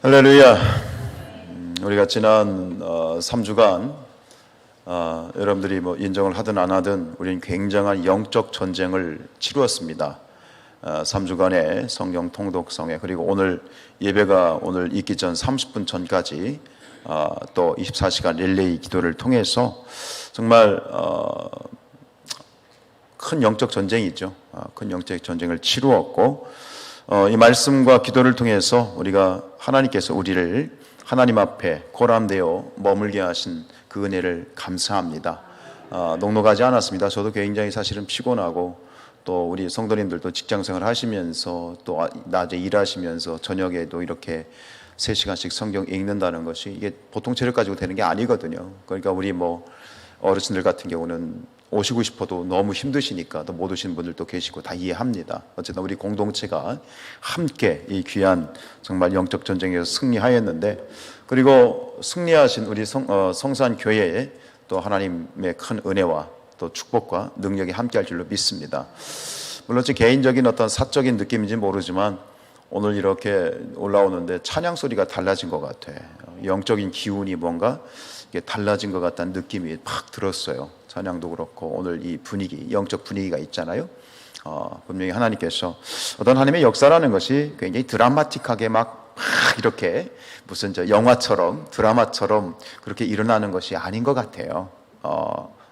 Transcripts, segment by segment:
할렐루야. 우리가 지난 3주간 여러분들이 인정을 하든 안 하든 우리는 굉장한 영적 전쟁을 치루었습니다. 3주간의 성경 통독성회, 그리고 오늘 예배가 오늘 있기 전 30분 전까지 또 24시간 릴레이 기도를 통해서 정말 큰 영적 전쟁이죠. 큰 영적 전쟁을 치루었고, 이 말씀과 기도를 통해서 우리가 하나님께서 우리를 하나님 앞에 고람되어 머물게 하신 그 은혜를 감사합니다. 넉넉하지 않았습니다. 저도 굉장히 사실은 피곤하고, 또 우리 성도님들도 직장생활 하시면서 또 낮에 일하시면서 저녁에도 이렇게 3시간씩 성경 읽는다는 것이 이게 보통 체력 가지고 되는 게 아니거든요. 그러니까 우리 어르신들 같은 경우는 오시고 싶어도 너무 힘드시니까 또 못 오신 분들도 계시고 다 이해합니다. 어쨌든 우리 공동체가 함께 이 귀한 정말 영적 전쟁에서 승리하였는데, 그리고 승리하신 우리 성산교회에 또 하나님의 큰 은혜와 또 축복과 능력이 함께할 줄로 믿습니다. 물론 제 개인적인 어떤 사적인 느낌인지 모르지만 오늘 이렇게 올라오는데 찬양 소리가 달라진 것 같아. 영적인 기운이 뭔가 달라진 것 같다는 느낌이 팍 들었어요. 찬양도 그렇고 오늘 이 분위기, 영적 분위기가 있잖아요. 분명히 하나님께서 어떤 하나님의 역사라는 것이 굉장히 드라마틱하게 막 이렇게 무슨 영화처럼 드라마처럼 그렇게 일어나는 것이 아닌 것 같아요.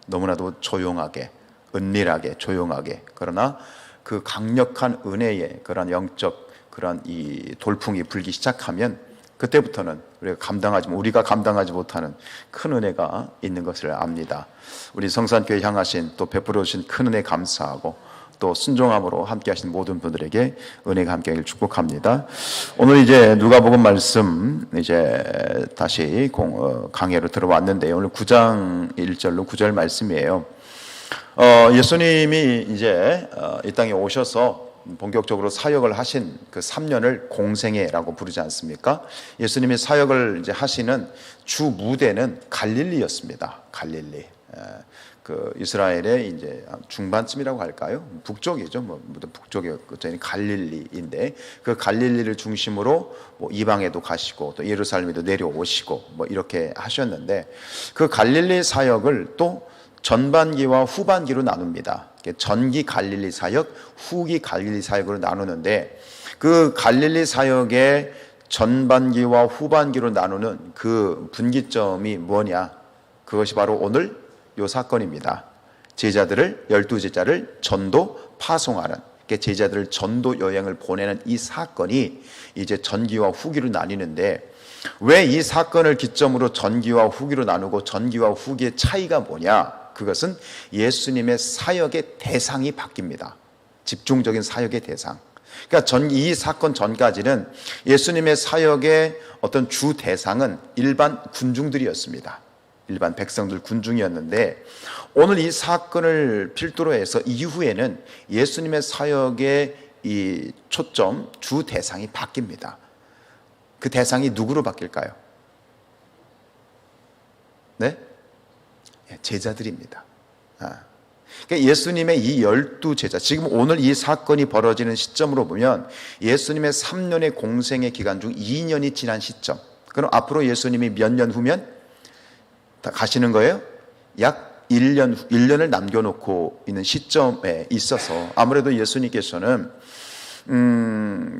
너무나도 조용하게, 은밀하게, 조용하게, 그러나 그 강력한 은혜의 그런 영적 그런 이 돌풍이 불기 시작하면 그때부터는 우리가 감당하지 못하는 큰 은혜가 있는 것을 압니다. 우리 성산교회 향하신 또 베풀어 주신 큰 은혜 감사하고, 또 순종함으로 함께 하신 모든 분들에게 은혜가 함께하길 축복합니다. 오늘 이제 누가복음 말씀 이제 다시 강해로 들어왔는데요. 오늘 9장 1절로 9절 말씀이에요. 예수님이 이제 이 땅에 오셔서 본격적으로 사역을 하신 그 3년을 공생애라고 부르지 않습니까? 예수님이 사역을 이제 하시는 주 무대는 갈릴리였습니다. 갈릴리. 그 이스라엘의 이제 중반쯤이라고 할까요? 북쪽이죠. 북쪽이 갈릴리인데, 그 갈릴리를 중심으로 이방에도 가시고 또 예루살렘에도 내려오시고 이렇게 하셨는데, 그 갈릴리 사역을 또 전반기와 후반기로 나눕니다. 전기 갈릴리 사역, 후기 갈릴리 사역으로 나누는데, 그 갈릴리 사역의 전반기와 후반기로 나누는 그 분기점이 뭐냐? 그것이 바로 오늘 요 사건입니다. 제자들을, 12제자를 전도 파송하는, 제자들을 전도 여행을 보내는 이 사건이 이제 전기와 후기로 나뉘는데, 왜 이 사건을 기점으로 전기와 후기로 나누고 전기와 후기의 차이가 뭐냐? 그것은 예수님의 사역의 대상이 바뀝니다. 집중적인 사역의 대상. 그러니까 이 사건 전까지는 예수님의 사역의 어떤 주 대상은 일반 군중들이었습니다. 일반 백성들, 군중이었는데, 오늘 이 사건을 필두로 해서 이후에는 예수님의 사역의 이 초점, 주 대상이 바뀝니다. 그 대상이 누구로 바뀔까요? 네? 제자들입니다. 그러니까 예수님의 이 12제자, 지금 오늘 이 사건이 벌어지는 시점으로 보면 예수님의 3년의 공생의 기간 중 2년이 지난 시점. 그럼 앞으로 예수님이 몇 년 후면 다 가시는 거예요? 약 1년을 남겨놓고 있는 시점에 있어서 아무래도 예수님께서는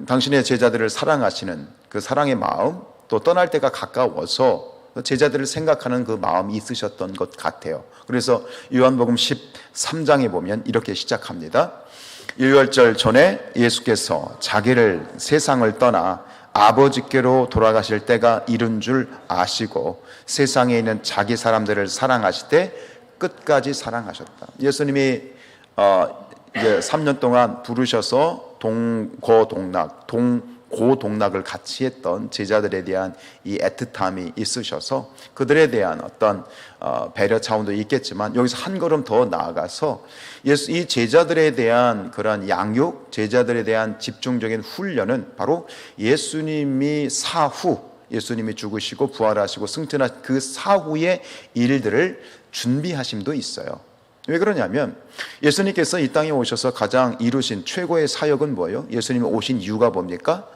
당신의 제자들을 사랑하시는 그 사랑의 마음, 또 떠날 때가 가까워서 제자들을 생각하는 그 마음이 있으셨던 것 같아요. 그래서 요한복음 13장에 보면 이렇게 시작합니다. 유월절 전에 예수께서 자기를 세상을 떠나 아버지께로 돌아가실 때가 이른 줄 아시고 세상에 있는 자기 사람들을 사랑하시되 끝까지 사랑하셨다. 예수님이 이제 3년 동안 부르셔서 고동락을 같이 했던 제자들에 대한 이 애틋함이 있으셔서 그들에 대한 어떤 배려 차원도 있겠지만, 여기서 한 걸음 더 나아가서 이 제자들에 대한 그런 양육, 제자들에 대한 집중적인 훈련은 바로 예수님이 예수님이 죽으시고 부활하시고 승천하신 그 사후의 일들을 준비하심도 있어요. 왜 그러냐면 예수님께서 이 땅에 오셔서 가장 이루신 최고의 사역은 뭐예요? 예수님이 오신 이유가 뭡니까?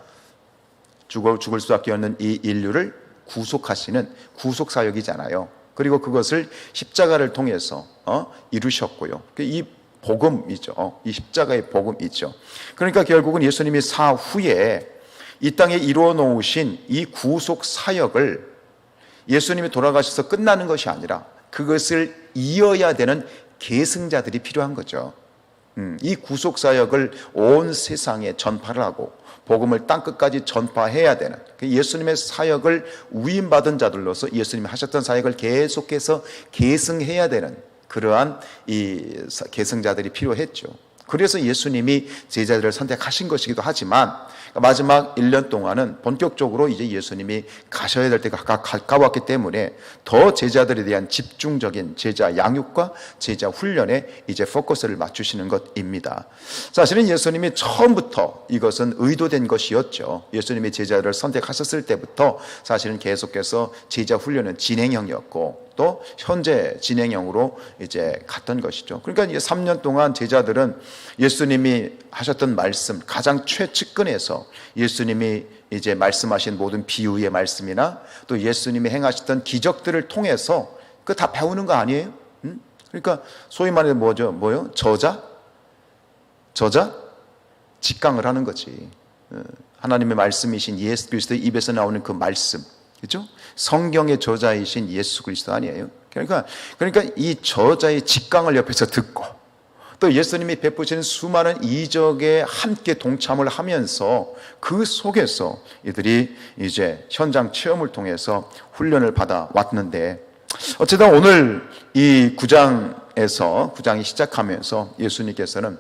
죽을 수밖에 없는 이 인류를 구속하시는 구속사역이잖아요. 그리고 그것을 십자가를 통해서 이루셨고요. 이 복음이죠. 이 십자가의 복음이죠. 그러니까 결국은 예수님이 사후에 이 땅에 이루어 놓으신 이 구속 사역을 예수님이 돌아가셔서 끝나는 것이 아니라 그것을 이어야 되는 계승자들이 필요한 거죠. 이 구속 사역을 온 세상에 전파를 하고 복음을 땅끝까지 전파해야 되는 예수님의 사역을 위임받은 자들로서 예수님이 하셨던 사역을 계속해서 계승해야 되는 그러한 이 계승자들이 필요했죠. 그래서 예수님이 제자들을 선택하신 것이기도 하지만 마지막 1년 동안은 본격적으로 이제 예수님이 가셔야 될 때가 가까웠기 때문에 더 제자들에 대한 집중적인 제자 양육과 제자 훈련에 이제 포커스를 맞추시는 것입니다. 사실은 예수님이 처음부터 이것은 의도된 것이었죠. 예수님이 제자들을 선택하셨을 때부터 사실은 계속해서 제자 훈련은 진행형이었고 또 현재 진행형으로 이제 갔던 것이죠. 그러니까 이제 3년 동안 제자들은 예수님이 하셨던 말씀 가장 최측근에서 예수님이 이제 말씀하신 모든 비유의 말씀이나 또 예수님이 행하셨던 기적들을 통해서 그 다 배우는 거 아니에요? 그러니까 소위 말해 뭐요? 저자? 직강을 하는 거지. 하나님의 말씀이신 예수 그리스도의 입에서 나오는 그 말씀, 그렇죠? 성경의 저자이신 예수 그리스도 아니에요? 그러니까 이 저자의 직강을 옆에서 듣고 또 예수님이 베푸시는 수많은 이적에 함께 동참을 하면서 그 속에서 이들이 이제 현장 체험을 통해서 훈련을 받아 왔는데 어쨌든 오늘 이 9장이 시작하면서 예수님께서는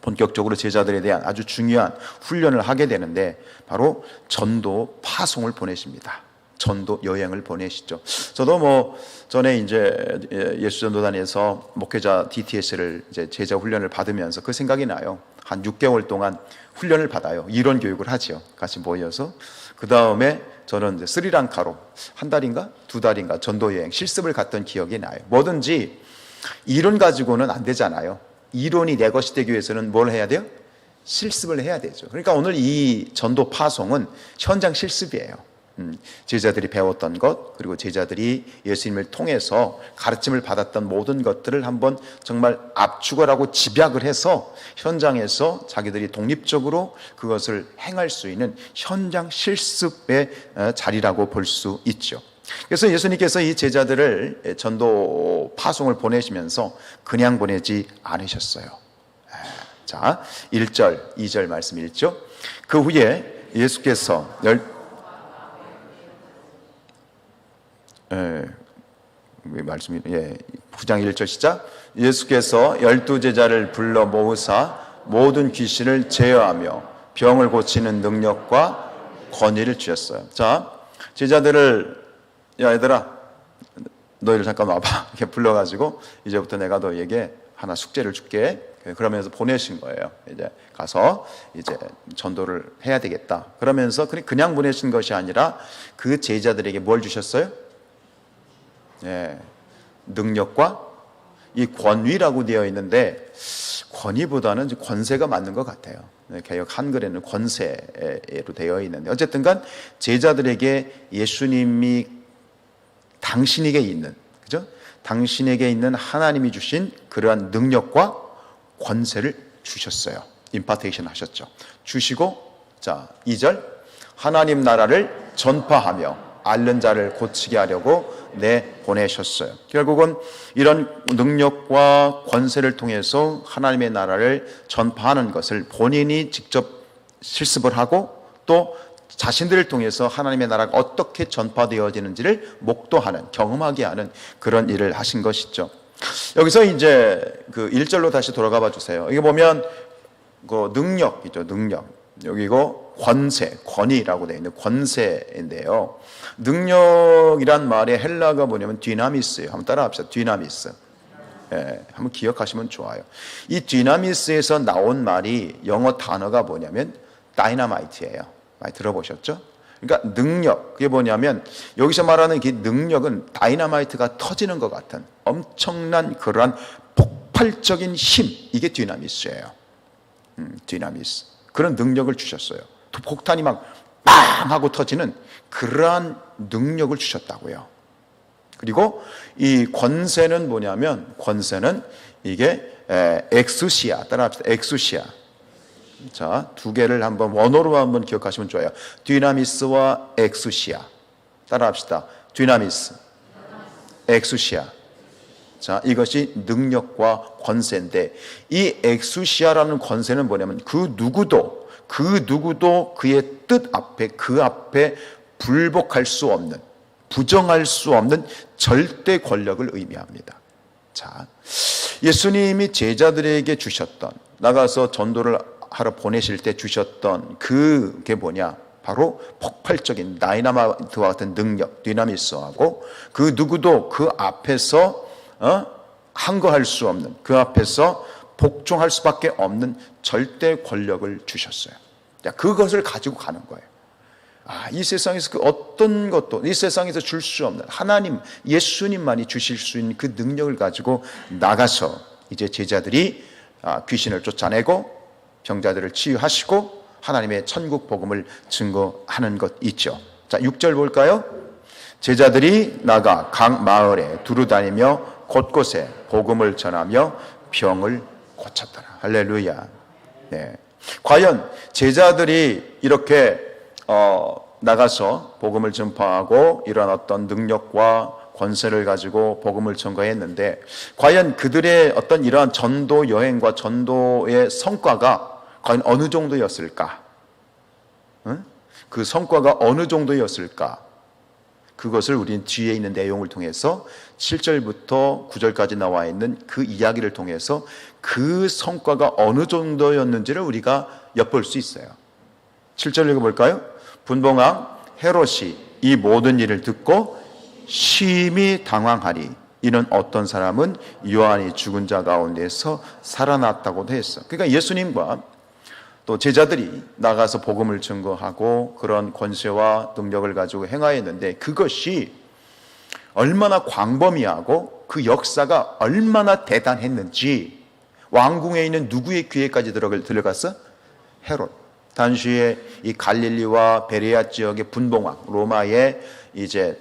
본격적으로 제자들에 대한 아주 중요한 훈련을 하게 되는데 바로 전도 파송을 보내십니다. 전도 여행을 보내시죠. 저도 전에 이제 예수전도단에서 목회자 DTS를 이제 제자 훈련을 받으면서 그 생각이 나요. 한 6개월 동안 훈련을 받아요. 이론 교육을 하죠. 같이 모여서. 그 다음에 저는 이제 스리랑카로 한 달인가 2달인가 전도 여행 실습을 갔던 기억이 나요. 뭐든지 이론 가지고는 안 되잖아요. 이론이 내 것이 되기 위해서는 뭘 해야 돼요? 실습을 해야 되죠. 그러니까 오늘 이 전도 파송은 현장 실습이에요. 제자들이 배웠던 것 그리고 제자들이 예수님을 통해서 가르침을 받았던 모든 것들을 한번 정말 압축을 하고 집약을 해서 현장에서 자기들이 독립적으로 그것을 행할 수 있는 현장 실습의 자리라고 볼 수 있죠. 그래서 예수님께서 이 제자들을 전도 파송을 보내시면서 그냥 보내지 않으셨어요. 자, 1절, 2절 말씀 읽죠. 그 후에 예수께서 9장 1절 시작. 예수께서 12제자를 불러 모으사 모든 귀신을 제어하며 병을 고치는 능력과 권위를 주셨어요. 자, 제자들을 야 얘들아 너희를 잠깐 와봐 이렇게 불러가지고 이제부터 내가 너희에게 하나 숙제를 줄게. 그러면서 보내신 거예요. 이제 가서 이제 전도를 해야 되겠다. 그러면서 그냥 보내신 것이 아니라 그 제자들에게 뭘 주셨어요? 능력과 이 권위라고 되어 있는데 권위보다는 권세가 맞는 것 같아요. 개역 한글에는 권세로 되어 있는데 어쨌든 간 제자들에게 예수님이 당신에게 있는, 그죠? 당신에게 있는 하나님이 주신 그러한 능력과 권세를 주셨어요. 임파테이션 하셨죠. 주시고 자 2절 하나님 나라를 전파하며 앓는 자를 고치게 하려고 보내셨어요. 결국은 이런 능력과 권세를 통해서 하나님의 나라를 전파하는 것을 본인이 직접 실습을 하고 또 자신들을 통해서 하나님의 나라가 어떻게 전파되어지는지를 목도하는, 경험하게 하는 그런 일을 하신 것이죠. 여기서 이제 그 1절로 다시 돌아가 봐 주세요. 여기 보면 그 능력이죠. 능력. 여기고 권세, 권위라고 되어 있는 권세인데요. 능력이란 말의 헬라가 뭐냐면 디나미스예요. 한번 따라 합시다. 디나미스. 한번 기억하시면 좋아요. 이 디나미스에서 나온 말이 영어 단어가 뭐냐면 다이너마이트예요. 많이 들어보셨죠? 그러니까 능력, 그게 뭐냐면 여기서 말하는 그 능력은 다이너마이트가 터지는 것 같은 엄청난 그러한 폭발적인 힘, 이게 디나미스예요. 디나미스. 그런 능력을 주셨어요. 폭탄이 막 빵 하고 터지는 그러한 능력을 주셨다고요. 그리고 이 권세는 뭐냐면, 권세는 이게 엑수시아, 따라합시다. 엑수시아. 자, 두 개를 한번 원어로 한번 기억하시면 좋아요. 디나미스와 엑수시아. 따라합시다. 디나미스, 엑수시아. 자, 이것이 능력과 권세인데, 이 엑수시아라는 권세는 뭐냐면 그 누구도 그의 뜻 앞에, 그 앞에 불복할 수 없는, 부정할 수 없는 절대 권력을 의미합니다. 자, 예수님이 제자들에게 주셨던, 나가서 전도를 하러 보내실 때 주셨던 그게 뭐냐? 바로 폭발적인 다이나마이트와 같은 능력, 디나미스하고, 그 누구도 그 앞에서 항거할 수 없는, 그 앞에서 복종할 수밖에 없는 절대 권력을 주셨어요. 그것을 가지고 가는 거예요. 이 세상에서 그 어떤 것도, 이 세상에서 줄 수 없는 하나님, 예수님만이 주실 수 있는 그 능력을 가지고 나가서 이제 제자들이 귀신을 쫓아내고 병자들을 치유하시고 하나님의 천국 복음을 증거하는 것 있죠. 자, 6절 볼까요? 제자들이 나가 각 마을에 두루다니며 곳곳에 복음을 전하며 병을 고쳤더라. 할렐루야. 네. 과연 제자들이 이렇게 나가서 복음을 전파하고 이런 어떤 능력과 권세를 가지고 복음을 전가했는데, 과연 그들의 어떤 이러한 전도 여행과 전도의 성과가 과연 어느 정도였을까? 그 성과가 어느 정도였을까? 그것을 우리는 뒤에 있는 내용을 통해서 7절부터 9절까지 나와 있는 그 이야기를 통해서 그 성과가 어느 정도였는지를 우리가 엿볼 수 있어요. 7절 읽어볼까요? 분봉왕 헤롯이 이 모든 일을 듣고 심히 당황하리. 이는 어떤 사람은 요한이 죽은 자 가운데서 살아났다고도 했어. 그러니까 예수님과 또 제자들이 나가서 복음을 증거하고 그런 권세와 능력을 가지고 행하였는데, 그것이 얼마나 광범위하고 그 역사가 얼마나 대단했는지 왕궁에 있는 누구의 귀에까지 들어갔어? 헤롯. 당시에 이 갈릴리와 베레아 지역의 분봉왕, 로마의 이제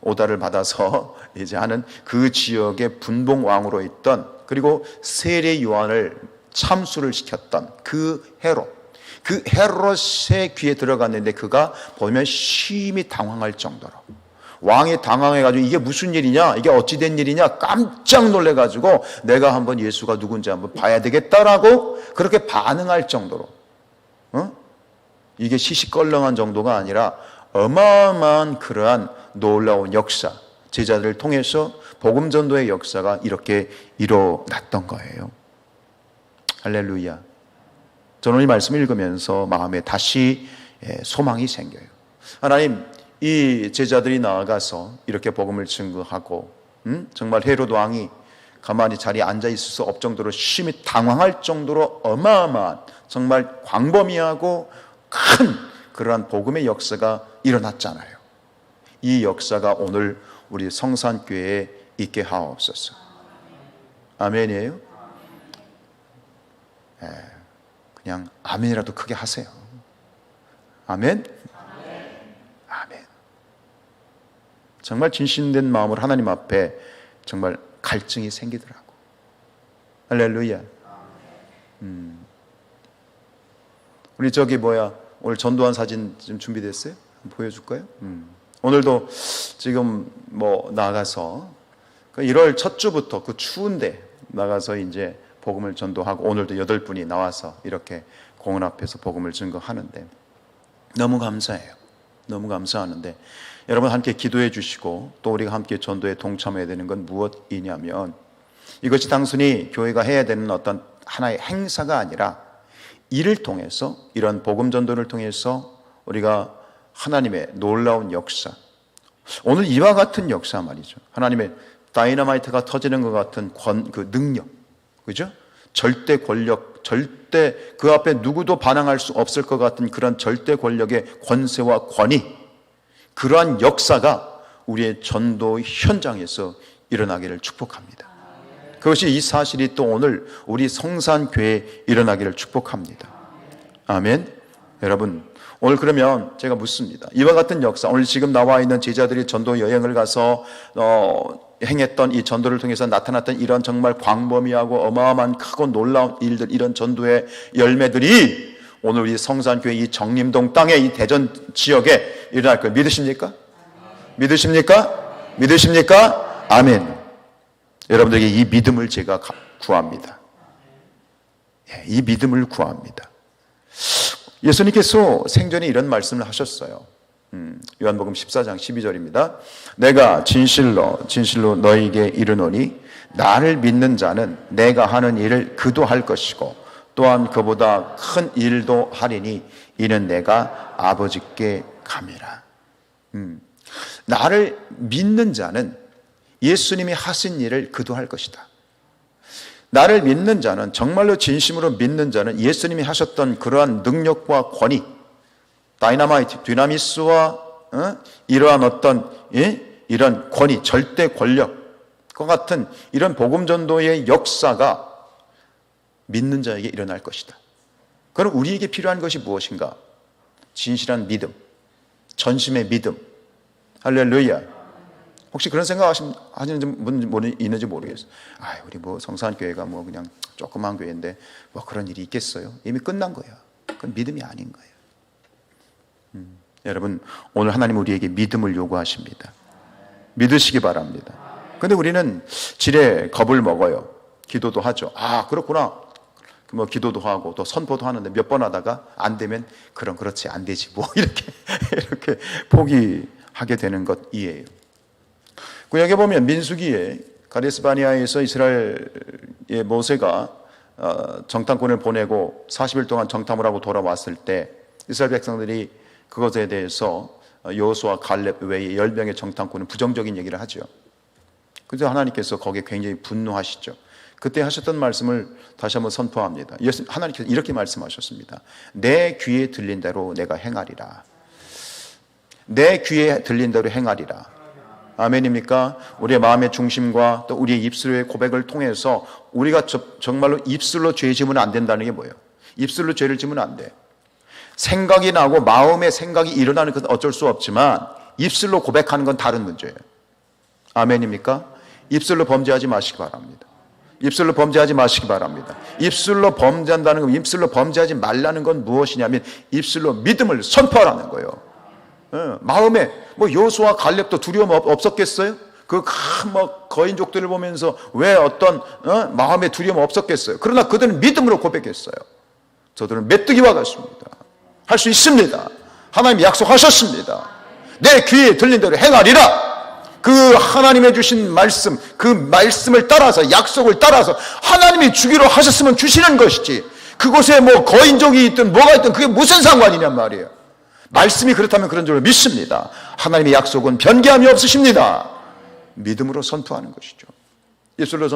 오다를 받아서 이제 하는 그 지역의 분봉왕으로 있던, 그리고 세례 요한을 참수를 시켰던 그 헤롯, 그 헤롯의 귀에 들어갔는데 그가 보면 심히 당황할 정도로, 왕이 당황해가지고 이게 무슨 일이냐, 이게 어찌된 일이냐 깜짝 놀래가지고 내가 한번 예수가 누군지 한번 봐야 되겠다라고 그렇게 반응할 정도로, 이게 시시껄렁한 정도가 아니라 어마어마한 그러한 놀라운 역사, 제자들을 통해서 복음 전도의 역사가 이렇게 일어났던 거예요. 할렐루야. 저는 이 말씀을 읽으면서 마음에 다시 소망이 생겨요. 하나님, 이 제자들이 나아가서 이렇게 복음을 증거하고 정말 헤롯 왕이 가만히 자리에 앉아 있을 수 없을 정도로 심히 당황할 정도로 어마어마한, 정말 광범위하고 큰 그러한 복음의 역사가 일어났잖아요. 이 역사가 오늘 우리 성산교회에 있게 하옵소서. 아멘이에요? 그냥 아멘이라도 크게 하세요. 아멘? 아멘. 정말 진심된 마음으로 하나님 앞에 정말 갈증이 생기더라고. 할렐루야. 우리 오늘 전도한 사진 좀 준비됐어요? 한번 보여줄까요? 오늘도 지금 나가서 1월 첫 주부터 그 추운데 나가서 이제 복음을 전도하고, 오늘도 8분이 나와서 이렇게 공원 앞에서 복음을 증거하는데 너무 감사해요. 너무 감사하는데, 여러분 함께 기도해 주시고 또 우리가 함께 전도에 동참해야 되는 건 무엇이냐면, 이것이 단순히 교회가 해야 되는 어떤 하나의 행사가 아니라 이를 통해서, 이런 복음 전도를 통해서 우리가 하나님의 놀라운 역사, 오늘 이와 같은 역사 말이죠. 하나님의 다이너마이트가 터지는 것 같은 그 능력, 그죠? 절대 권력, 절대 그 앞에 누구도 반항할 수 없을 것 같은 그런 절대 권력의 권세와 권위, 그러한 역사가 우리의 전도 현장에서 일어나기를 축복합니다. 그것이, 이 사실이 또 오늘 우리 성산교회에 일어나기를 축복합니다. 아멘. 여러분, 오늘 그러면 제가 묻습니다. 이와 같은 역사, 오늘 지금 나와 있는 제자들이 전도 여행을 가서 행했던 이 전도를 통해서 나타났던 이런 정말 광범위하고 어마어마한 크고 놀라운 일들, 이런 전도의 열매들이 오늘 우리 성산교회 이 정림동 땅에, 이 대전 지역에 일어날 걸 믿으십니까? 믿으십니까? 믿으십니까? 아멘. 여러분들에게 이 믿음을 제가 구합니다. 이 믿음을 구합니다. 예수님께서 생전에 이런 말씀을 하셨어요. 요한복음 14장 12절입니다. 내가 진실로 너희에게 이르노니 나를 믿는 자는 내가 하는 일을 그도 할 것이고 또한 그보다 큰 일도 하리니 이는 내가 아버지께 감이라. 나를 믿는 자는 예수님이 하신 일을 그도 할 것이다. 나를 믿는 자는, 정말로 진심으로 믿는 자는 예수님이 하셨던 그러한 능력과 권위, 다이나마이트, 디나미스와 이러한 어떤 이런 권위, 절대 권력과 같은 이런 복음전도의 역사가 믿는 자에게 일어날 것이다. 그럼 우리에게 필요한 것이 무엇인가? 진실한 믿음, 전심의 믿음. 할렐루야. 혹시 그런 생각 하시는 분 있는지 모르겠어요. 우리 성산교회가 그냥 조그만 교회인데 그런 일이 있겠어요? 이미 끝난 거야. 그건 믿음이 아닌 거예요. 여러분, 오늘 하나님 우리에게 믿음을 요구하십니다. 믿으시기 바랍니다. 근데 우리는 지레 겁을 먹어요. 기도도 하죠. 그렇구나. 기도도 하고 또 선포도 하는데 몇 번 하다가 안 되면 그렇지, 안 되지 이렇게 포기하게 되는 것이에요. 구약에 보면 민수기에 가데스 바네아에서 이스라엘의 모세가 정탐꾼을 보내고 40일 동안 정탐을 하고 돌아왔을 때 이스라엘 백성들이 그것에 대해서 여호수아 칼렙 외에 10명의 정탐꾼은 부정적인 얘기를 하죠. 그래서 하나님께서 거기에 굉장히 분노하시죠. 그때 하셨던 말씀을 다시 한번 선포합니다. 하나님께서 이렇게 말씀하셨습니다. 내 귀에 들린 대로 내가 행하리라. 내 귀에 들린 대로 행하리라. 아멘입니까? 우리의 마음의 중심과 또 우리의 입술의 고백을 통해서 우리가 정말로 입술로 죄 지으면 안 된다는 게 뭐예요? 입술로 죄를 지으면 안 돼. 생각이 나고 마음의 생각이 일어나는 것은 어쩔 수 없지만 입술로 고백하는 건 다른 문제예요. 아멘입니까? 입술로 범죄하지 마시기 바랍니다. 입술로 범죄하지 마시기 바랍니다. 입술로 범죄한다는 건, 입술로 범죄하지 말라는 건 무엇이냐면 입술로 믿음을 선포하라는 거예요. 마음에 여호수아 갈렙도 두려움 없었겠어요? 그 큰 거인족들을 보면서 왜 어떤 마음에 두려움 없었겠어요? 그러나 그들은 믿음으로 고백했어요. 저들은 메뚜기와 같습니다. 할 수 있습니다. 하나님이 약속하셨습니다. 내 귀에 들린 대로 행하리라. 그 하나님의 주신 말씀, 그 말씀을 따라서, 약속을 따라서 하나님이 주기로 하셨으면 주시는 것이지, 그곳에 거인족이 있든 뭐가 있든 그게 무슨 상관이냔 말이에요. 말씀이 그렇다면 그런 줄 믿습니다. 하나님의 약속은 변개함이 없으십니다. 믿음으로 선포하는 것이죠. 입술로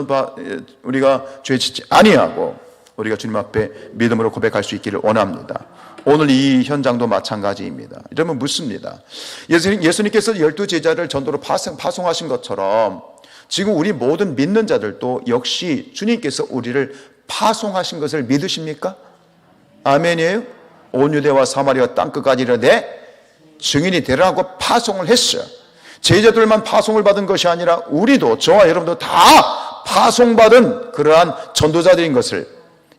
우리가 죄 짓지 아니하고 우리가 주님 앞에 믿음으로 고백할 수 있기를 원합니다. 오늘 이 현장도 마찬가지입니다. 이러면 묻습니다. 예수님께서 12제자를 전도로 파송하신 것처럼 지금 우리 모든 믿는 자들도 역시 주님께서 우리를 파송하신 것을 믿으십니까? 아멘이에요? 온 유대와 사마리아 땅끝까지 내 증인이 되라고 파송을 했어요. 제자들만 파송을 받은 것이 아니라 우리도, 저와 여러분도 다 파송받은 그러한 전도자들인 것을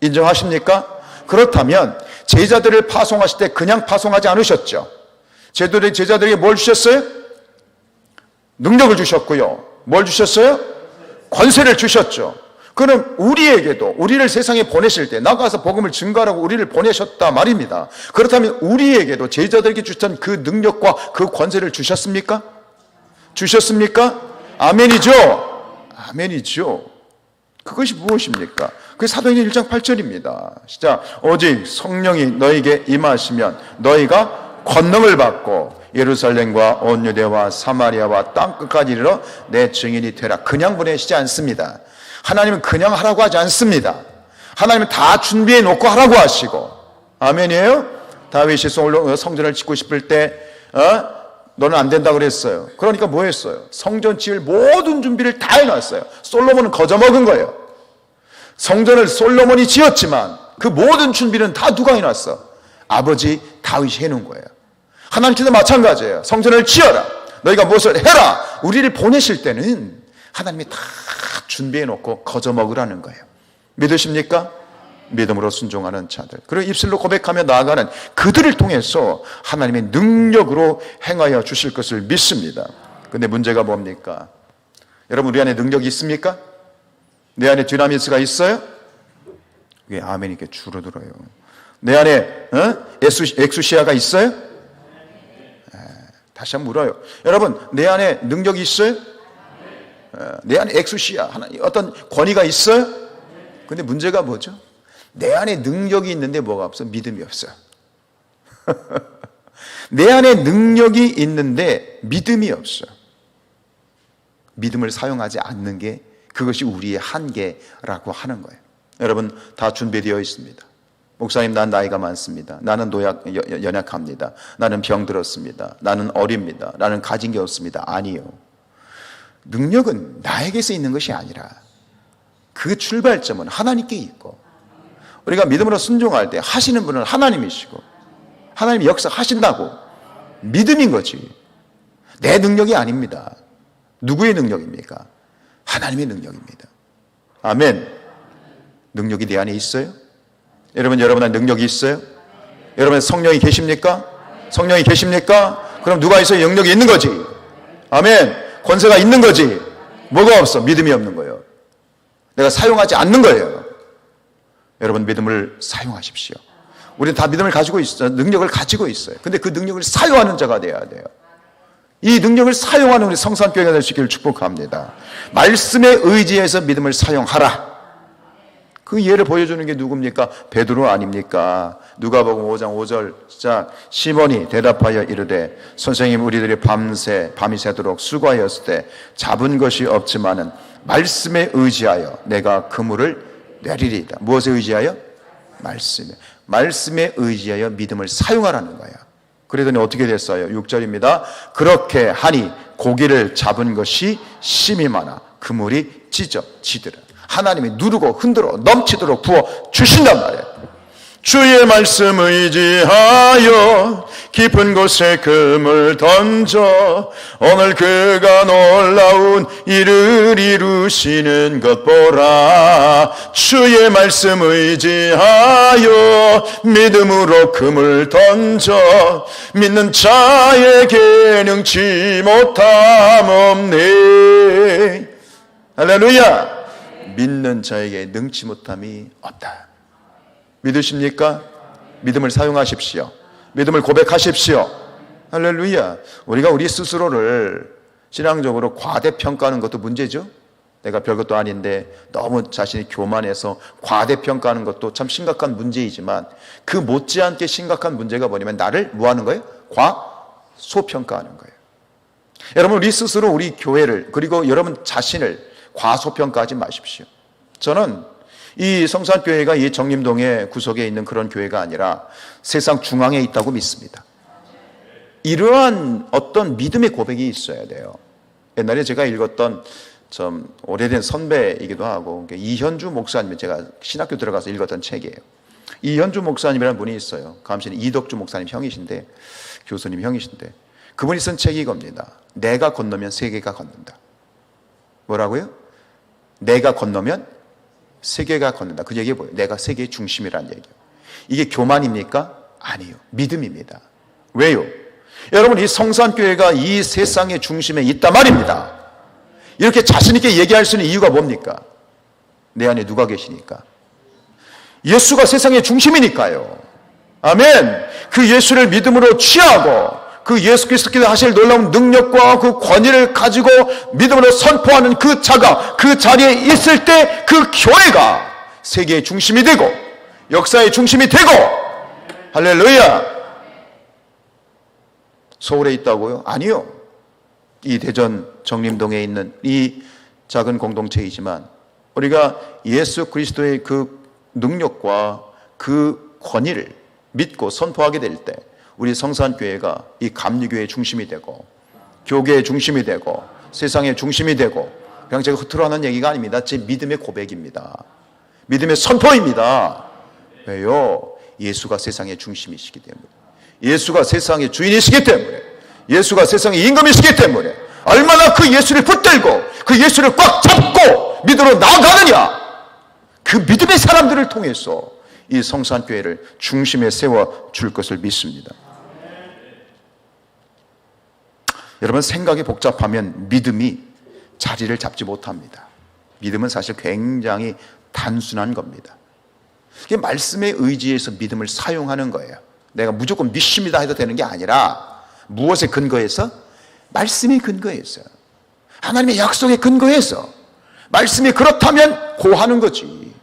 인정하십니까? 그렇다면 제자들을 파송하실 때 그냥 파송하지 않으셨죠. 제자들에게 뭘 주셨어요? 능력을 주셨고요. 뭘 주셨어요? 권세를 주셨죠. 그럼 우리에게도, 우리를 세상에 보내실 때 나가서 복음을 증거하라고 우리를 보내셨다 말입니다. 그렇다면 우리에게도 제자들에게 주셨던 그 능력과 그 권세를 주셨습니까? 주셨습니까? 아멘이죠. 아멘이죠. 그것이 무엇입니까? 그게 사도행전 1장 8절입니다. 시작. 오직 성령이 너에게 임하시면 너희가 권능을 받고 예루살렘과 온 유대와 사마리아와 땅끝까지 이르러 내 증인이 되라. 그냥 보내시지 않습니다. 하나님은 그냥 하라고 하지 않습니다. 하나님은 다 준비해 놓고 하라고 하시고. 아멘이에요? 다윗이 성전을 짓고 싶을 때 너는 안 된다 그랬어요. 그러니까 뭐 했어요? 성전 지을 모든 준비를 다 해놨어요. 솔로몬은 거저먹은 거예요. 성전을 솔로몬이 지었지만 그 모든 준비는 다 누가 해놨어? 아버지 다윗이 해놓은 거예요. 하나님께도 마찬가지예요. 성전을 지어라. 너희가 무엇을 해라. 우리를 보내실 때는 하나님이 다 준비해놓고 거저 먹으라는 거예요. 믿으십니까? 믿음으로 순종하는 자들, 그리고 입술로 고백하며 나아가는 그들을 통해서 하나님의 능력으로 행하여 주실 것을 믿습니다. 근데 문제가 뭡니까? 여러분, 우리 안에 능력이 있습니까? 내 안에 디나미스가 있어요? 왜 아멘이 이렇게 줄어들어요? 내 안에 엑수시아가 있어요? 다시 한번 물어요. 여러분, 내 안에 능력이 있어요? 내 안에 엑수시아, 어떤 권위가 있어요? 근데 문제가 뭐죠? 내 안에 능력이 있는데 뭐가 없어? 믿음이 없어요. 내 안에 능력이 있는데 믿음이 없어요. 믿음을 사용하지 않는 게 그것이 우리의 한계라고 하는 거예요. 여러분, 다 준비되어 있습니다. 목사님, 난 나이가 많습니다. 나는 연약합니다. 나는 병들었습니다. 나는 어립니다. 나는 가진 게 없습니다. 아니요. 능력은 나에게서 있는 것이 아니라 그 출발점은 하나님께 있고, 우리가 믿음으로 순종할 때 하시는 분은 하나님이시고 하나님이 역사하신다고 믿음인 거지. 내 능력이 아닙니다. 누구의 능력입니까? 하나님의 능력입니다. 아멘. 능력이 내 안에 있어요? 여러분 안에 능력이 있어요? 여러분 성령이 계십니까? 성령이 계십니까? 그럼 누가 있어요? 영역이 있는 거지. 아멘. 권세가 있는 거지. 뭐가 없어? 믿음이 없는 거예요. 내가 사용하지 않는 거예요. 여러분, 믿음을 사용하십시오. 우리는 다 믿음을 가지고 있어요. 능력을 가지고 있어요. 근데 그 능력을 사용하는 자가 되어야 돼요. 이 능력을 사용하는 우리 성산교회가 될 수 있기를 축복합니다. 말씀에 의지해서 믿음을 사용하라. 그 예를 보여주는 게 누굽니까? 베드로 아닙니까? 누가복음 5장 5절 시작. 시몬이 대답하여 이르되 선생님, 우리들이 밤이 새도록 수고하였을 때 잡은 것이 없지만은 말씀에 의지하여 내가 그물을 내리리이다. 무엇에 의지하여? 말씀에 의지하여 믿음을 사용하라는 거야. 그러더니 어떻게 됐어요? 6절입니다. 그렇게 하니 고기를 잡은 것이 심히 많아 그물이 찢어지더라. 하나님이 누르고 흔들어 넘치도록 부어 주신단 말이에요. 주의 말씀 의지하여 깊은 곳에 금을 던져 오늘 그가 놀라운 일을 이루시는 것 보라. 주의 말씀 의지하여 믿음으로 금을 던져 믿는 자에게 능치 못함 없네. 할렐루야. 믿는 자에게 능치 못함이 없다. 믿으십니까? 믿음을 사용하십시오. 믿음을 고백하십시오. 할렐루야. 우리가 우리 스스로를 신앙적으로 과대평가하는 것도 문제죠. 내가 별것도 아닌데 너무 자신이 교만해서 과대평가하는 것도 참 심각한 문제이지만, 그 못지않게 심각한 문제가 뭐냐면 나를 뭐하는 거예요? 과소평가하는 거예요. 여러분, 우리 스스로 우리 교회를, 그리고 여러분 자신을 과소평가하지 마십시오. 저는 이 성산교회가 이 정림동의 구석에 있는 그런 교회가 아니라 세상 중앙에 있다고 믿습니다. 이러한 어떤 믿음의 고백이 있어야 돼요. 옛날에 제가 읽었던 좀 오래된 선배이기도 하고 이현주 목사님, 제가 신학교 들어가서 읽었던 책이에요. 이현주 목사님이라는 분이 있어요. 감시는 이덕주 목사님 형이신데, 교수님 형이신데, 그분이 쓴 책이 이겁니다. 내가 건너면 세계가 건넌다. 뭐라고요? 내가 건너면 세계가 건넌다. 그 얘기가 뭐예요? 내가 세계의 중심이라는 얘기예요. 이게 교만입니까? 아니요. 믿음입니다. 왜요? 여러분, 이 성산교회가 이 세상의 중심에 있단 말입니다. 이렇게 자신있게 얘기할 수 있는 이유가 뭡니까? 내 안에 누가 계시니까? 예수가 세상의 중심이니까요. 아멘. 그 예수를 믿음으로 취하고 그 예수 그리스도께서 하실 놀라운 능력과 그 권위를 가지고 믿음으로 선포하는 그 자가 그 자리에 있을 때 그 교회가 세계의 중심이 되고 역사의 중심이 되고, 할렐루야. 서울에 있다고요? 아니요. 이 대전 정림동에 있는 이 작은 공동체이지만 우리가 예수 그리스도의 그 능력과 그 권위를 믿고 선포하게 될 때 우리 성산교회가 이 감리교회의 중심이 되고 교계의 중심이 되고 세상의 중심이 되고, 그냥 제가 흐트러 하는 얘기가 아닙니다. 제 믿음의 고백입니다. 믿음의 선포입니다. 왜요? 예수가 세상의 중심이시기 때문에. 예수가 세상의 주인이시기 때문에, 예수가 세상의 임금이시기 때문에 얼마나 그 예수를 붙들고 그 예수를 꽉 잡고 믿으러 나아가느냐, 그 믿음의 사람들을 통해서 이 성산교회를 중심에 세워줄 것을 믿습니다. 여러분, 생각이 복잡하면 믿음이 자리를 잡지 못합니다. 믿음은 사실 굉장히 단순한 겁니다. 이게 말씀에 의지해서 믿음을 사용하는 거예요. 내가 무조건 믿습니다 해도 되는 게 아니라 무엇에 근거해서? 말씀에 근거해서, 하나님의 약속에 근거해서, 말씀이 그렇다면 구하는 거지.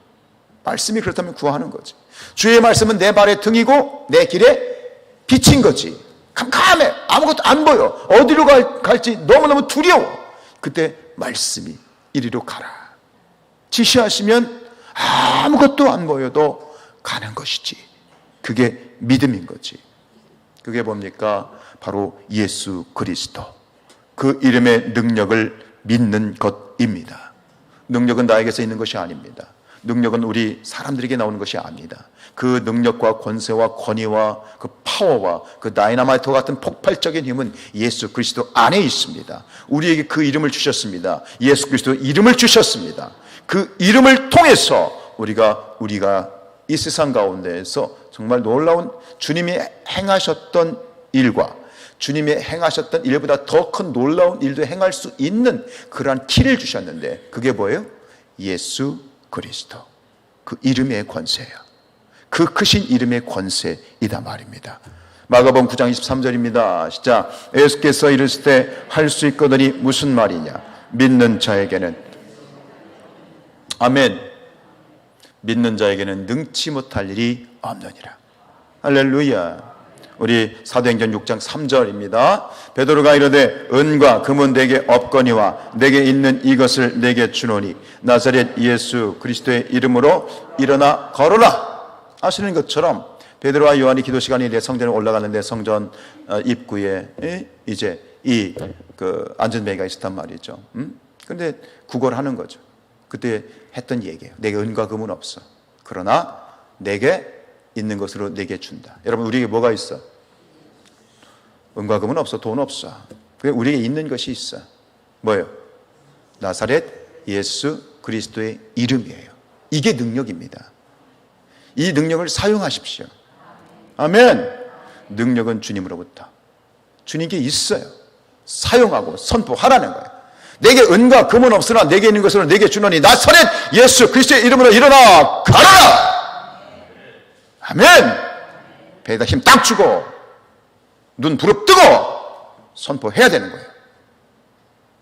말씀이 그렇다면 구하는 거지. 주의 말씀은 내 발의 등이고 내 길에 빛인 거지. 캄캄해, 아무것도 안 보여, 어디로 갈지 너무너무 두려워. 그때 말씀이 이리로 가라 지시하시면 아무것도 안 보여도 가는 것이지. 그게 믿음인 거지. 그게 뭡니까? 바로 예수 그리스도, 그 이름의 능력을 믿는 것입니다. 능력은 나에게서 있는 것이 아닙니다. 능력은 우리 사람들에게 나오는 것이 아닙니다. 그 능력과 권세와 권위와 그 파워와 그 다이나마이트 같은 폭발적인 힘은 예수 그리스도 안에 있습니다. 우리에게 그 이름을 주셨습니다. 예수 그리스도 이름을 주셨습니다. 그 이름을 통해서 우리가 이 세상 가운데에서 정말 놀라운 주님이 행하셨던 일과 주님이 행하셨던 일보다 더 큰 놀라운 일도 행할 수 있는 그러한 키를 주셨는데, 그게 뭐예요? 예수 그리스도, 그 이름의 권세예요. 그 크신 이름의 권세이다 말입니다. 마가복음 9장 23절입니다. 시작. 예수께서 이르실 때 할 수 있거든이 무슨 말이냐? 믿는 자에게는, 아멘, 믿는 자에게는 능치 못할 일이 없느니라. 할렐루야. 우리 사도행전 6장 3절입니다. 베드로가 이르되 은과 금은 내게 없거니와 내게 있는 이것을 내게 주노니 나사렛 예수 그리스도의 이름으로 일어나 걸어라. 아시는 것처럼 베드로와 요한이 기도 시간이 돼 성전에 올라갔는데 성전 입구에 이제 이 안전뱅이가 있었단 말이죠. 그런데 구걸하는 거죠. 그때 했던 얘기예요. 내게 은과 금은 없어. 그러나 내게 있는 것으로 내게 준다. 여러분, 우리에게 뭐가 있어? 은과 금은 없어. 돈 없어. 우리에게 있는 것이 있어. 뭐예요? 나사렛 예수 그리스도의 이름이에요. 이게 능력입니다. 이 능력을 사용하십시오. 아멘. 능력은 주님으로부터, 주님께 있어요. 사용하고 선포하라는 거예요. 내게 은과 금은 없으나 내게 있는 것으로 내게 주노니 나사렛 예수 그리스도의 이름으로 일어나 가라. 아멘. 배에다 힘 딱 주고 눈 부릅뜨고 선포해야 되는 거예요.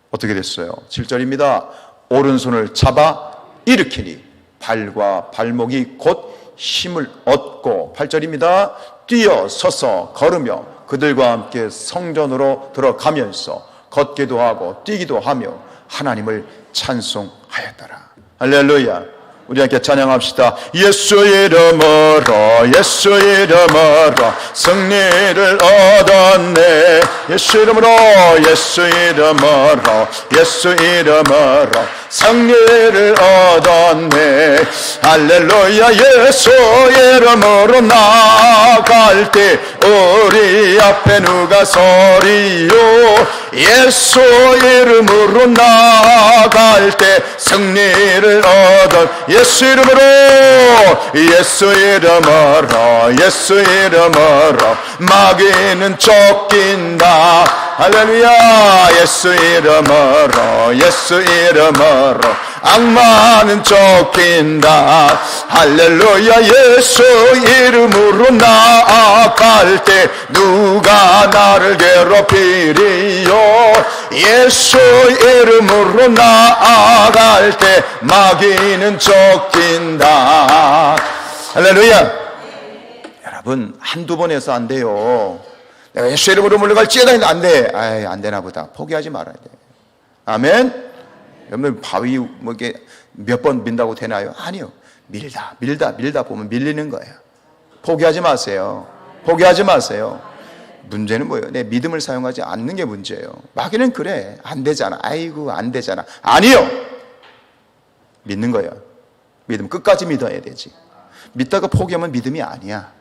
어떻게 됐어요? 7절입니다. 오른손을 잡아 일으키니 발과 발목이 곧 힘을 얻고, 8절입니다. 뛰어 서서 걸으며 그들과 함께 성전으로 들어가면서 걷기도 하고 뛰기도 하며 하나님을 찬송하였더라. 할렐루야. 우리 함께 찬양합시다. 예수 이름으로, 예수 이름으로 승리를 얻었네. 예수 이름으로, 예수 이름으로, 예수 이름으로 승리를 얻었네. 할렐루야. 예수 이름으로 나갈 때 우리 앞에 누가 서리요. 예수 이름으로 나갈 때 승리를 얻었. 예수 이름으로, 예수 이름으로, 예수 이름으로 마귀는 쫓긴다. 할렐루야. 예수 이름으로, 예수 이름으로 악마는 쫓긴다. 할렐루야. 예수 이름으로 나아갈 때 누가 나를 괴롭히리요. 예수 이름으로 나아갈 때 마귀는 쫓긴다. 할렐루야. 여러분, 한두 번 해서 안 돼요. 내가 예수 이름으로 물러갈지어다 했는데 안 돼. 아이, 안 되나 보다. 포기하지 말아야 돼. 아멘. 여러분, 바위 뭐 이게 몇 번 민다고 되나요? 아니요. 밀다 보면 밀리는 거예요. 포기하지 마세요. 포기하지 마세요. 문제는 뭐예요? 내 믿음을 사용하지 않는 게 문제예요. 마귀는 그래. 안 되잖아. 아이고, 안 되잖아. 아니요. 믿는 거예요. 믿음 끝까지 믿어야 되지. 믿다가 포기하면 믿음이 아니야.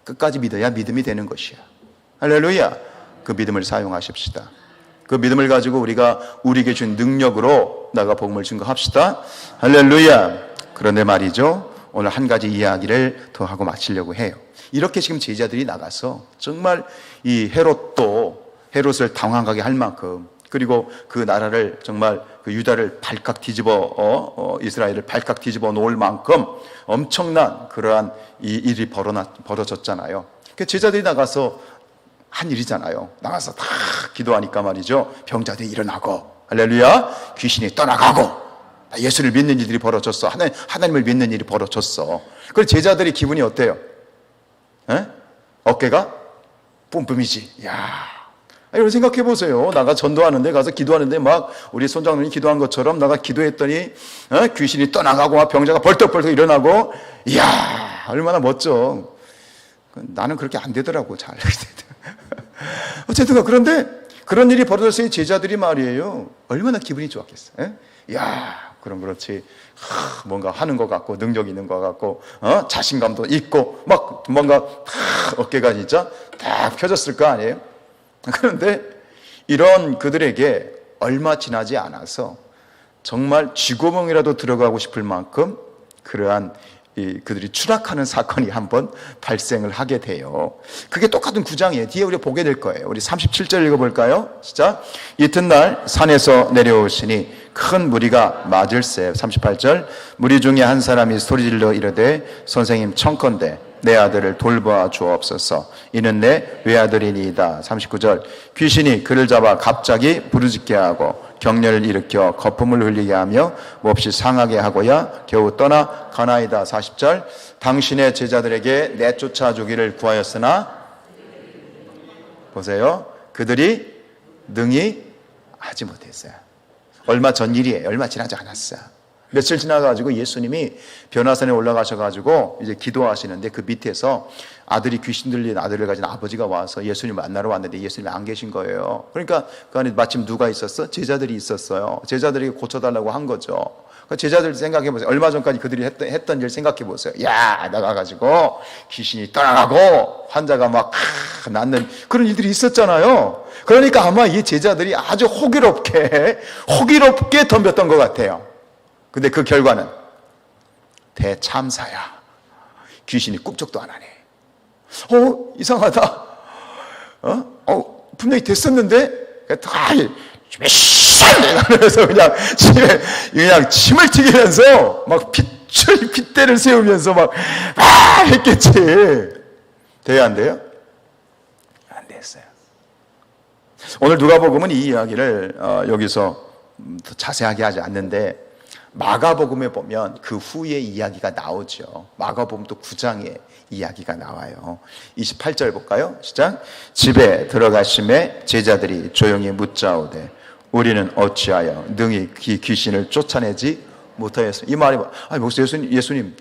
끝까지 믿어야 믿음이 되는 것이야. 할렐루야. 그 믿음을 사용하십시다. 그 믿음을 가지고 우리가 우리에게 준 능력으로 나가 복음을 증거합시다. 할렐루야. 그런데 말이죠, 오늘 한 가지 이야기를 더 하고 마치려고 해요. 이렇게 지금 제자들이 나가서 정말 이 헤롯을 당황하게 할 만큼, 그리고 그 나라를 정말 그 유다를 발칵 뒤집어 이스라엘을 발칵 뒤집어 놓을 만큼 엄청난 그러한 이 일이 벌어졌잖아요. 그 제자들이 나가서 한 일이잖아요. 나가서 다 기도하니까 말이죠, 병자들이 일어나고, 할렐루야, 귀신이 떠나가고, 예수를 믿는 일들이 벌어졌어. 하나님을 믿는 일이 벌어졌어. 그래서 제자들이 기분이 어때요? 에? 어깨가 뿜뿜이지. 야, 여러분 생각해 보세요. 나가 전도하는데, 가서 기도하는데 막 우리 손장로님이 기도한 것처럼 나가 기도했더니 귀신이 떠나가고 막 병자가 벌떡벌떡 일어나고, 이야, 얼마나 멋져. 나는 그렇게 안 되더라고, 잘. 어쨌든 그런데 그런 일이 벌어졌을 때 제자들이 말이에요, 얼마나 기분이 좋았겠어요. 이야, 그럼 그렇지. 뭔가 하는 것 같고, 능력 있는 것 같고, 자신감도 있고, 막 뭔가 어깨가 진짜 딱 펴졌을 거 아니에요? 그런데 이런 그들에게 얼마 지나지 않아서 정말 쥐구멍이라도 들어가고 싶을 만큼 그러한 그들이 추락하는 사건이 한번 발생을 하게 돼요. 그게 똑같은 9장이에요. 뒤에 우리 보게 될 거예요. 우리 37절 읽어볼까요? 시작. 이튿날 산에서 내려오시니 큰 무리가 맞을세. 38절. 무리 중에 한 사람이 소리질러 이르되 선생님 청컨대 내 아들을 돌보아 주옵소서. 이는 내 외아들이니이다. 39절. 귀신이 그를 잡아 갑자기 부르짖게 하고 격려를 일으켜 거품을 흘리게 하며 몹시 상하게 하고야 겨우 떠나 가나이다. 40절. 당신의 제자들에게 내쫓아 주기를 구하였으나 보세요, 그들이 능히 하지 못했어요. 얼마 전 일이에요. 얼마 지나지 않았어요. 며칠 지나가지고 예수님이 변화산에 올라가셔가지고 이제 기도하시는데 그 밑에서 아들이 귀신 들린 아들을 가진 아버지가 와서 예수님 만나러 왔는데 예수님이 안 계신 거예요. 그러니까 그 안에 마침 누가 있었어? 제자들이 있었어요. 제자들이 고쳐달라고 한 거죠. 제자들 생각해 보세요. 얼마 전까지 그들이 했던 일 생각해 보세요. 야, 나가가지고 귀신이 떠나가고 환자가 막 낫는 그런 일들이 있었잖아요. 그러니까 아마 이 제자들이 아주 호기롭게 덤볐던 것 같아요. 근데 그 결과는 대참사야. 귀신이 꿈쩍도 안 하네. 이상하다. 분명히 됐었는데 다 그래서 그냥 침을 튀기면서 막 핏대를 세우면서 막 했겠지. 돼야 안 돼요? 안 됐어요. 오늘 누가복음은 이 이야기를 여기서 더 자세하게 하지 않는데 마가복음에 보면 그 후에 이야기가 나오죠. 마가복음도 9장에 이야기가 나와요. 28절 볼까요? 시작. 집에 들어가심에 제자들이 조용히 묻자오되 우리는 어찌하여 능히 귀신을 쫓아내지 못하였습니까? 이 말이 목사 예수님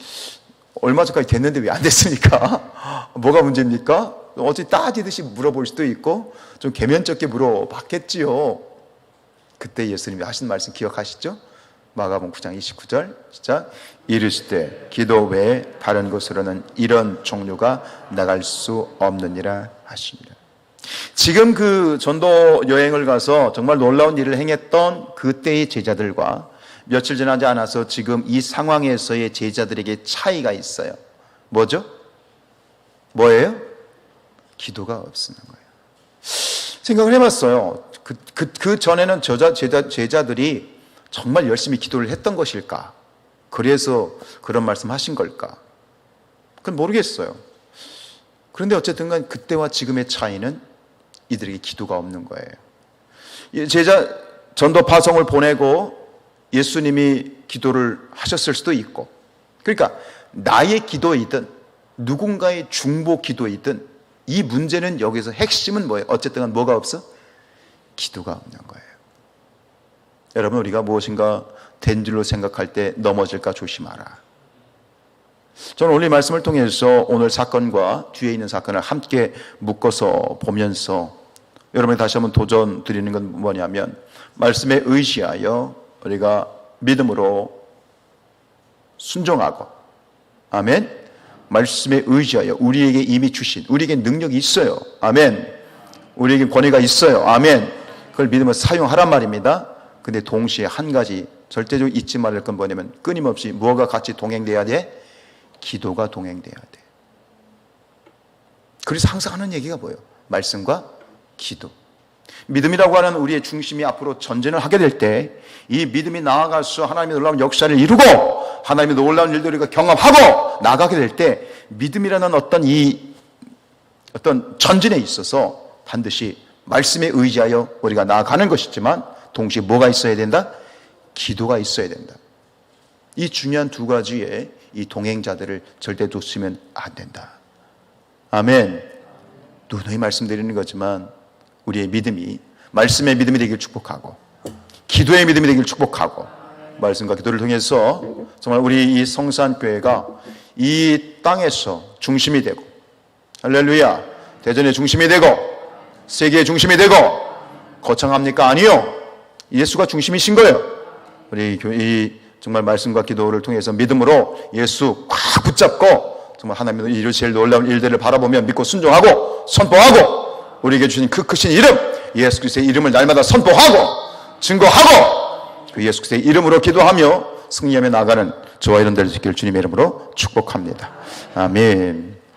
얼마 전까지 됐는데 왜 안 됐습니까? 뭐가 문제입니까? 어찌 따지듯이 물어볼 수도 있고 좀 개면쩍게 물어봤겠지요. 그때 예수님이 하신 말씀 기억하시죠? 마가복음 9장 29절 시작. 이르시되 기도 외에 다른 곳으로는 이런 종류가 나갈 수 없느니라 하십니다. 지금 그 전도 여행을 가서 정말 놀라운 일을 행했던 그때의 제자들과 며칠 지나지 않아서 지금 이 상황에서의 제자들에게 차이가 있어요. 뭐죠? 뭐예요? 기도가 없는 거예요. 생각을 해봤어요. 그 전에는 제자들이 정말 열심히 기도를 했던 것일까? 그래서 그런 말씀 하신 걸까? 그건 모르겠어요. 그런데 어쨌든 간 그때와 지금의 차이는 이들에게 기도가 없는 거예요. 제자 전도 파송을 보내고 예수님이 기도를 하셨을 수도 있고, 그러니까 나의 기도이든 누군가의 중보 기도이든 이 문제는 여기서 핵심은 뭐예요? 어쨌든 간 뭐가 없어? 기도가 없는 거예요. 여러분, 우리가 무엇인가 된 줄로 생각할 때 넘어질까 조심하라. 저는 오늘 이 말씀을 통해서 오늘 사건과 뒤에 있는 사건을 함께 묶어서 보면서 여러분이 다시 한번 도전 드리는 건 뭐냐면, 말씀에 의지하여 우리가 믿음으로 순종하고, 아멘, 말씀에 의지하여 우리에게 이미 주신, 우리에게 능력이 있어요. 아멘. 우리에게 권위가 있어요. 아멘. 그걸 믿으면 사용하란 말입니다. 근데 동시에 한 가지 절대적으로 잊지 말을 건 뭐냐면 끊임없이 무엇과 같이 동행돼야 돼? 기도가 동행돼야 돼. 그래서 항상 하는 얘기가 뭐예요? 말씀과 기도. 믿음이라고 하는 우리의 중심이 앞으로 전진을 하게 될 때 이 믿음이 나아가서 하나님의 놀라운 역사를 이루고 하나님의 놀라운 일들을 우리가 경험하고 나가게 될 때 믿음이라는 어떤 전진에 있어서 반드시 말씀에 의지하여 우리가 나아가는 것이지만 동시에 뭐가 있어야 된다? 기도가 있어야 된다. 이 중요한 두 가지의 이 동행자들을 절대 놓치면 안 된다. 아멘. 누누이 말씀드리는 거지만 우리의 믿음이 말씀의 믿음이 되길 축복하고 기도의 믿음이 되길 축복하고 말씀과 기도를 통해서 정말 우리 이 성산교회가 이 땅에서 중심이 되고 할렐루야 대전의 중심이 되고 세계의 중심이 되고 거창합니까? 아니요. 예수가 중심이신 거예요. 우리 이 정말 말씀과 기도를 통해서 믿음으로 예수 꽉 붙잡고 정말 하나님의 이루실 놀라운 일들을 바라보며 믿고 순종하고 선포하고 우리에게 주신 그 크신 이름 예수 그리스도의 이름을 날마다 선포하고 증거하고 그 예수 그리스도의 이름으로 기도하며 승리하며 나가는 저와 여러분들 되길 주님의 이름으로 축복합니다. 아멘.